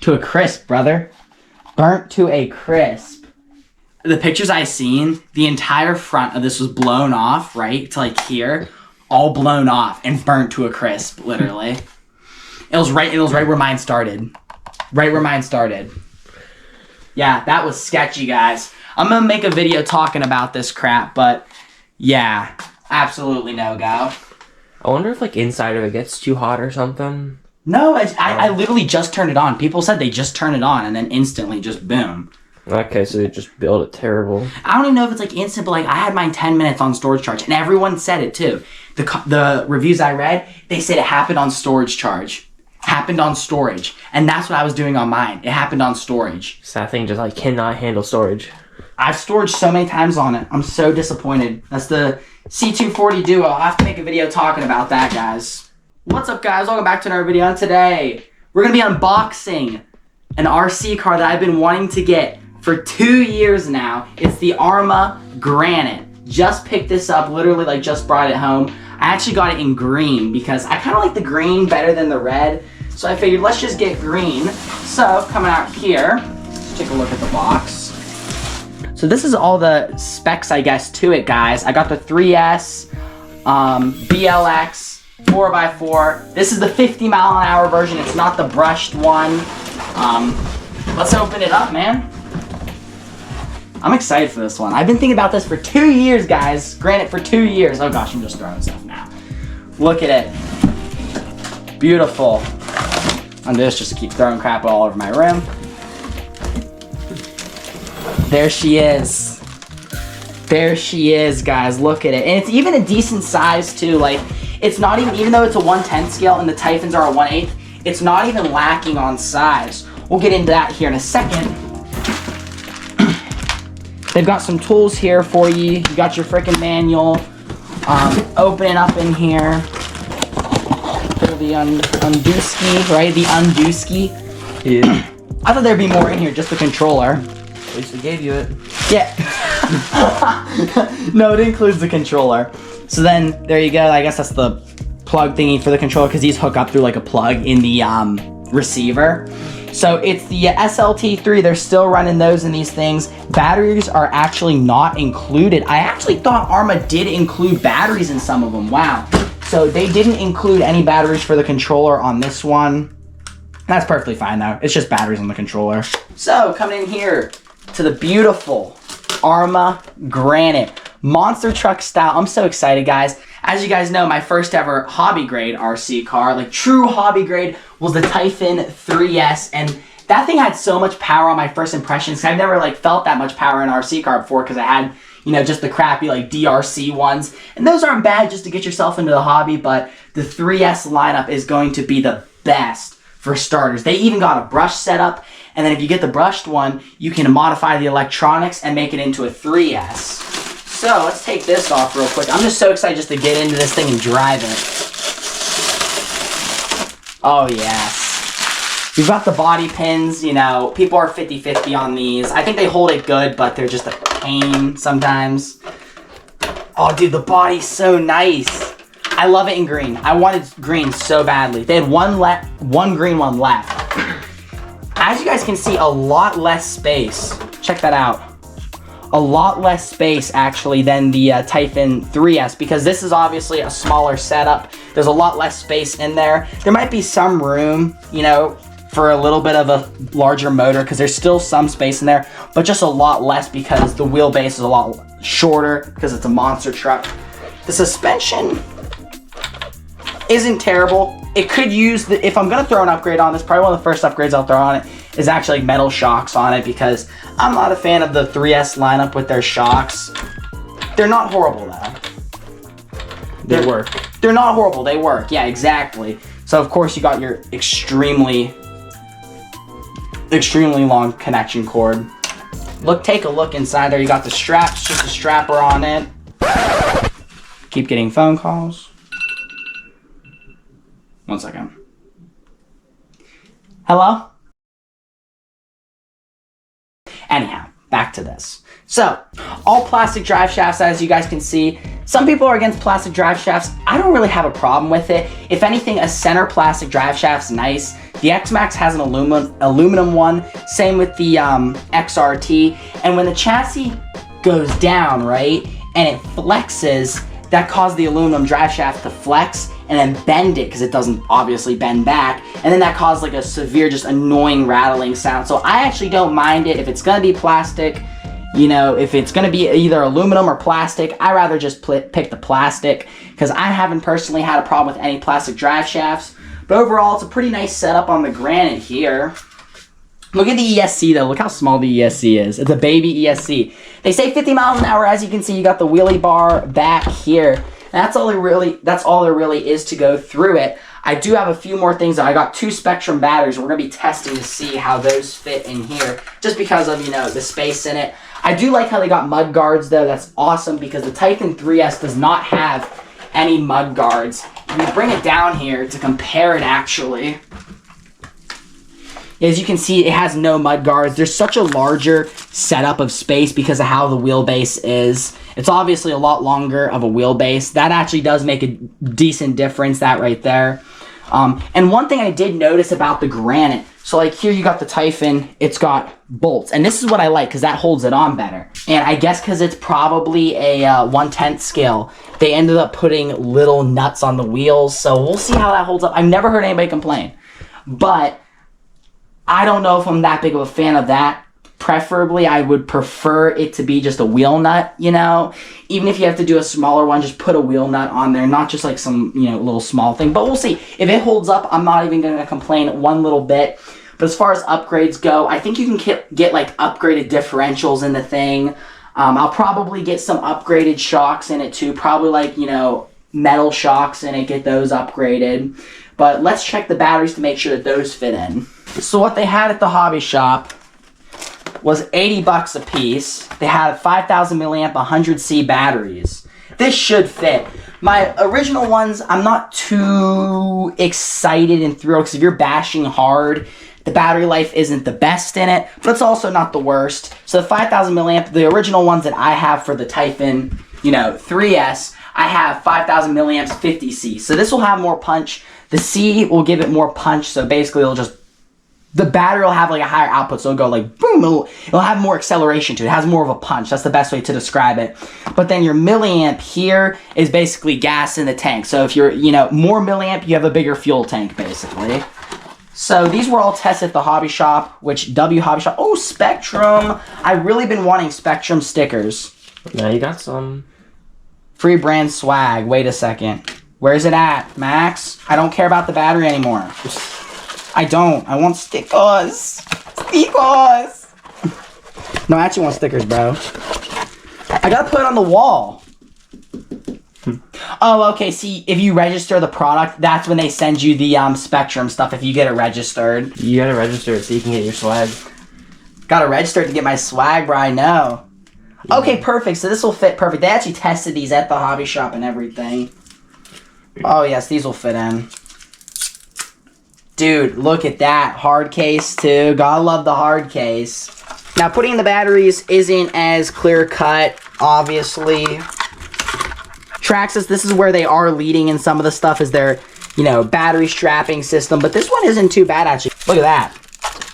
To a crisp, brother. Burnt to a crisp. The pictures I seen, the entire front of this was blown off, right? To like here. All blown off and burnt to a crisp, literally. It was right where mine started. Right where mine started. Yeah, that was sketchy, guys. I'm gonna make a video talking about this crap, but yeah, absolutely no go. I wonder if like inside of it gets too hot or something. No, I literally just turned it on. People said they just turned it on and then instantly just boom. Okay, so they just built it terrible. I don't even know if it's like instant, but like I had mine 10 minutes on storage charge and everyone said it too. The reviews I read, they said it happened on storage charge. Happened on storage. And that's what I was doing on mine. It happened on storage. So that thing just like cannot handle storage. I've stored so many times on it. I'm so disappointed. That's the C240 Duo. I'll have to make a video talking about that, guys. What's up, guys? Welcome back to another video. And today, we're going to be unboxing an RC car that I've been wanting to get for 2 years now. It's the Arrma Granite. Just picked this up, literally like just brought it home. I actually got it in green because I kind of like the green better than the red. So I figured let's just get green. So coming out here, let's take a look at the box. So this is all the specs, I guess, to it, guys. I got the 3S, BLX, 4x4. This is the 50-mile-an-hour version. It's not the brushed one. Let's open it up, man. I'm excited for this one. I've been thinking about this for 2 years, guys. Granite for 2 years. Oh gosh, I'm just throwing stuff now. Look at it. Beautiful. On this, just to keep throwing crap all over my room. There she is. There she is, guys. Look at it. And it's even a decent size, too. Like, it's not even though it's a 1/10 scale and the Typhons are a 1/8, it's not even lacking on size. We'll get into that here in a second. They've got some tools here for you. You got your freaking manual. Open it up in here. Pull the undooski, right? The undooski. Yeah. I thought there'd be more in here, just the controller. At least they gave you it. Yeah. No, it includes the controller. So then, there you go. I guess that's the plug thingy for the controller because these hook up through like a plug in the receiver. So it's the SLT3. They're still running those in these things. Batteries are actually not included. I actually thought Arrma did include batteries in some of them. Wow. So they didn't include any batteries for the controller on this one. That's perfectly fine though. It's just batteries on the controller. So coming in here to the beautiful Arrma Granite monster truck style. I'm so excited, guys. As you guys know, my first ever hobby grade RC car, like true hobby grade, was the Typhon 3S, and that thing had so much power on my first impressions. I've never like felt that much power in an RC car before because I had, you know, just the crappy like DRC ones, and those aren't bad just to get yourself into the hobby, but the 3S lineup is going to be the best for starters. They even got a brush setup, and then if you get the brushed one, you can modify the electronics and make it into a 3S. So let's take this off real quick. I'm just so excited just to get into this thing and drive it. Oh yes. We've got the body pins, you know, people are 50-50 on these. I think they hold it good, but they're just a pain sometimes. Oh dude, the body's so nice. I love it in green. I wanted green so badly. They had one green one left. As you guys can see, a lot less space. Check that out. A lot less space actually than the Typhon 3S because this is obviously a smaller setup. There's a lot less space in there. There might be some room, you know, for a little bit of a larger motor because there's still some space in there, but just a lot less because the wheelbase is a lot shorter because it's a monster truck. The suspension isn't terrible. It could use the, if I'm gonna throw an upgrade on this, probably one of the first upgrades I'll throw on it is actually metal shocks on it because I'm not a fan of the 3S lineup with their shocks. They're not horrible though. They work. They're not horrible, they work, yeah, exactly. So of course you got your extremely long connection cord. Take a look inside there. You got the straps, just a strapper on it. Keep getting phone calls. 1 second. Hello? Anyhow, back to this. So, all plastic drive shafts, as you guys can see. Some people are against plastic drive shafts. I don't really have a problem with it. If anything, a center plastic drive shaft's nice. The X-Max has an aluminum one. Same with the XRT. And when the chassis goes down, right, and it flexes, that causes the aluminum drive shaft to flex and then bend it because it doesn't obviously bend back. And then that causes like a severe, just annoying rattling sound. So I actually don't mind it if it's gonna be plastic. You know, if it's gonna be either aluminum or plastic, I rather just pick the plastic because I haven't personally had a problem with any plastic drive shafts. But overall, it's a pretty nice setup on the Granite here. Look at the ESC though. Look how small the ESC is. It's a baby ESC. They say 50 miles an hour. As you can see, you got the wheelie bar back here. And that's all there really is to go through it. I do have a few more things. I got 2 Spectrum batteries. We're gonna be testing to see how those fit in here, just because of, you know, the space in it. I do like how they got mud guards though. That's awesome because the Titan 3S does not have any mud guards. When you bring it down here to compare it actually, as you can see, it has no mud guards. There's such a larger setup of space because of how the wheelbase is. It's obviously a lot longer of a wheelbase. That actually does make a decent difference, that right there. And one thing I did notice about the Granite, so like here you got the Typhon, it's got bolts. And this is what I like because that holds it on better. And I guess because it's probably a 1/10 scale, they ended up putting little nuts on the wheels. So we'll see how that holds up. I've never heard anybody complain. But I don't know if I'm that big of a fan of that. Preferably, I would prefer it to be just a wheel nut, you know? Even if you have to do a smaller one, just put a wheel nut on there, not just like some, you know, little small thing. But we'll see. If it holds up, I'm not even going to complain one little bit. But as far as upgrades go, I think you can get like upgraded differentials in the thing. I'll probably get some upgraded shocks in it too. Probably like, you know, metal shocks in it, get those upgraded. But let's check the batteries to make sure that those fit in. So what they had at the hobby shop was 80 bucks a piece. They had 5,000 milliamp 100C batteries. This should fit. My original ones, I'm not too excited and thrilled because if you're bashing hard, the battery life isn't the best in it, but it's also not the worst. So the 5,000 milliamp, the original ones that I have for the Typhon, you know, 3S, I have 5,000 milliamps 50C. So this will have more punch. The C will give it more punch. So basically it'll just, the battery will have like a higher output. So it'll go like boom, it'll have more acceleration to it. It has more of a punch. That's the best way to describe it. But then your milliamp here is basically gas in the tank. So if you're, you know, more milliamp, you have a bigger fuel tank basically. So these were all tested at the hobby shop, which W Hobby Shop. Oh, Spectrum. I've really been wanting Spectrum stickers. Now you got some. Free brand swag. Wait a second. Where's it at, Max? I don't care about the battery anymore. I don't. I want stickers. Stickers. No, I actually want stickers, bro. I gotta put it on the wall. Oh, okay. See, if you register the product, that's when they send you the Spectrum stuff. If you get it registered, you gotta register it so you can get your swag. Gotta register it to get my swag, bro. I know. Yeah. Okay, perfect. So this will fit perfect. They actually tested these at the hobby shop and everything. Oh yes, these will fit in. Dude, look at that hard case too. Gotta love the hard case. Now, putting in the batteries isn't as clear cut, obviously. Traxxas, this is where they are leading in some of the stuff, is their, you know, battery strapping system. But this one isn't too bad, actually. Look at that.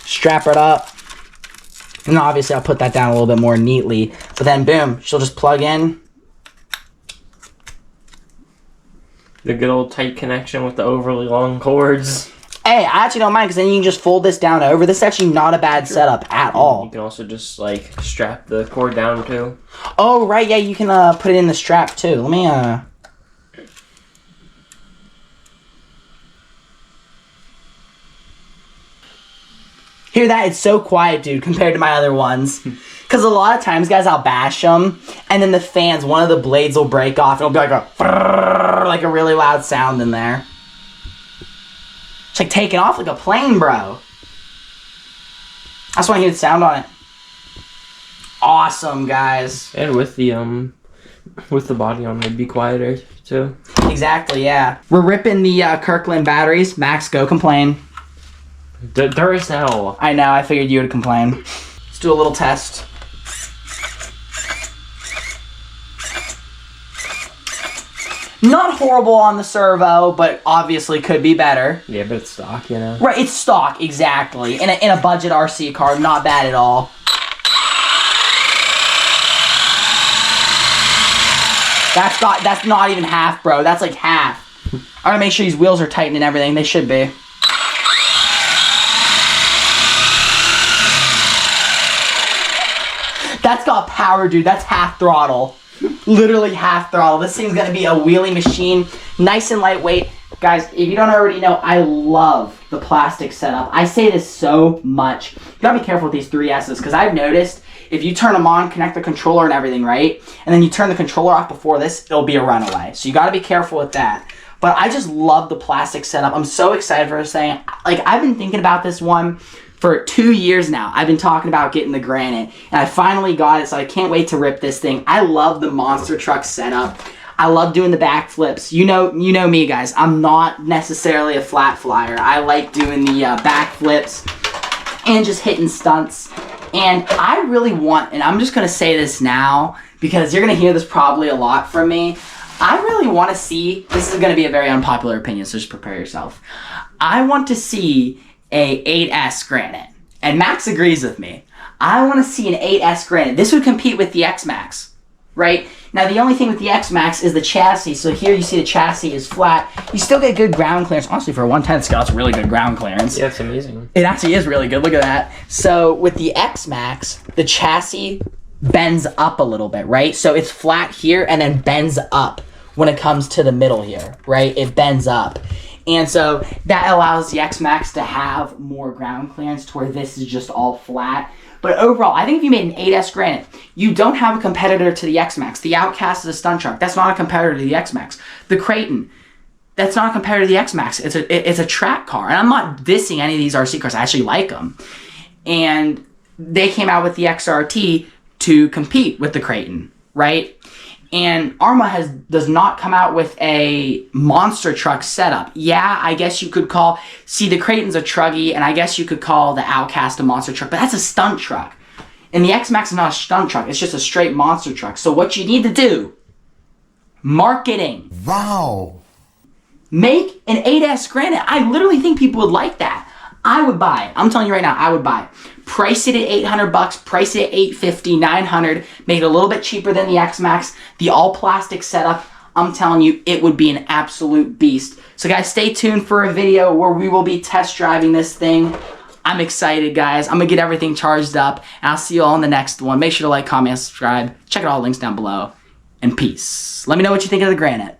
Strap it up. And obviously, I'll put that down a little bit more neatly. But then, boom, she'll just plug in. The good old tight connection with the overly long cords. Hey, I actually don't mind because then you can just fold this down over. This is actually not a bad setup at all. You can also just, like, strap the cord down, too. Oh, right, yeah, you can put it in the strap, too. Let me, Hear that? It's so quiet, dude, compared to my other ones. Because a lot of times, guys, I'll bash them, and then the fans, one of the blades will break off, and it'll be like a really loud sound in there. It's like taking off like a plane, bro. I just want to hear the sound on it. Awesome, guys. And with the body on, it'd be quieter, too. Exactly, yeah. We're ripping the Kirkland batteries. Max, go complain. Duracell. I know, I figured you would complain. Let's do a little test. horrible on the servo, but obviously could be better. Yeah, but it's stock, you know? Right, it's stock, exactly. In a budget RC car, not bad at all. That's not even half, bro. That's like half. I gotta make sure these wheels are tight and everything. They should be. That's got power, dude. That's half throttle. Literally half throttle. This thing's gonna be a wheelie machine. Nice and lightweight. Guys, if you don't already know, I love the plastic setup. I say this so much. You gotta be careful with these 3Ss, because I've noticed if you turn them on, connect the controller and everything, right? And then you turn the controller off before this, it'll be a runaway. So you gotta be careful with that. But I just love the plastic setup. I'm so excited for this thing. Like, I've been thinking about this one for 2 years now. I've been talking about getting the Granite, and I finally got it, so I can't wait to rip this thing. I love the monster truck setup. I love doing the backflips. You know me, guys. I'm not necessarily a flat flyer. I like doing the backflips and just hitting stunts. And I really want, and I'm just going to say this now because you're going to hear this probably a lot from me. I really want to see, this is going to be a very unpopular opinion, so just prepare yourself. I want to see a 8S Granite. And Max agrees with me. I want to see an 8S Granite. This would compete with the X-Max, right? Now, the only thing with the X-Max is the chassis. So here you see the chassis is flat. You still get good ground clearance. Honestly, for a 110 scale, it's really good ground clearance. Yeah, it's amazing. It actually is really good. Look at that. So with the X-Max, the chassis bends up a little bit, right? So it's flat here and then bends up when it comes to the middle here, right? It bends up. And so that allows the X-Max to have more ground clearance to where this is just all flat. But overall, I think if you made an 8S Granite, you don't have a competitor to the X-Max. The Outcast is a stunt truck. That's not a competitor to the X-Max. The Creighton, that's not a competitor to the X-Max. It's a track car. And I'm not dissing any of these RC cars. I actually like them. And they came out with the XRT to compete with the Creighton, right? And Arrma does not come out with a monster truck setup. Yeah, I guess you could call, see, the Creighton's a truggy, and I guess you could call the Outcast a monster truck, but that's a stunt truck. And the X-Max is not a stunt truck, it's just a straight monster truck. So what you need to do, marketing. Wow. Make an 8S Granite. I literally think people would like that. I would buy it. I'm telling you right now, I would buy it. Price it at $800, price it at $850, $900, make it a little bit cheaper than the X-Max, the all-plastic setup. I'm telling you, it would be an absolute beast. So guys, stay tuned for a video where we will be test driving this thing. I'm excited, guys. I'm going to get everything charged up, and I'll see you all in the next one. Make sure to like, comment, and subscribe. Check out all the links down below, and peace. Let me know what you think of the Granite.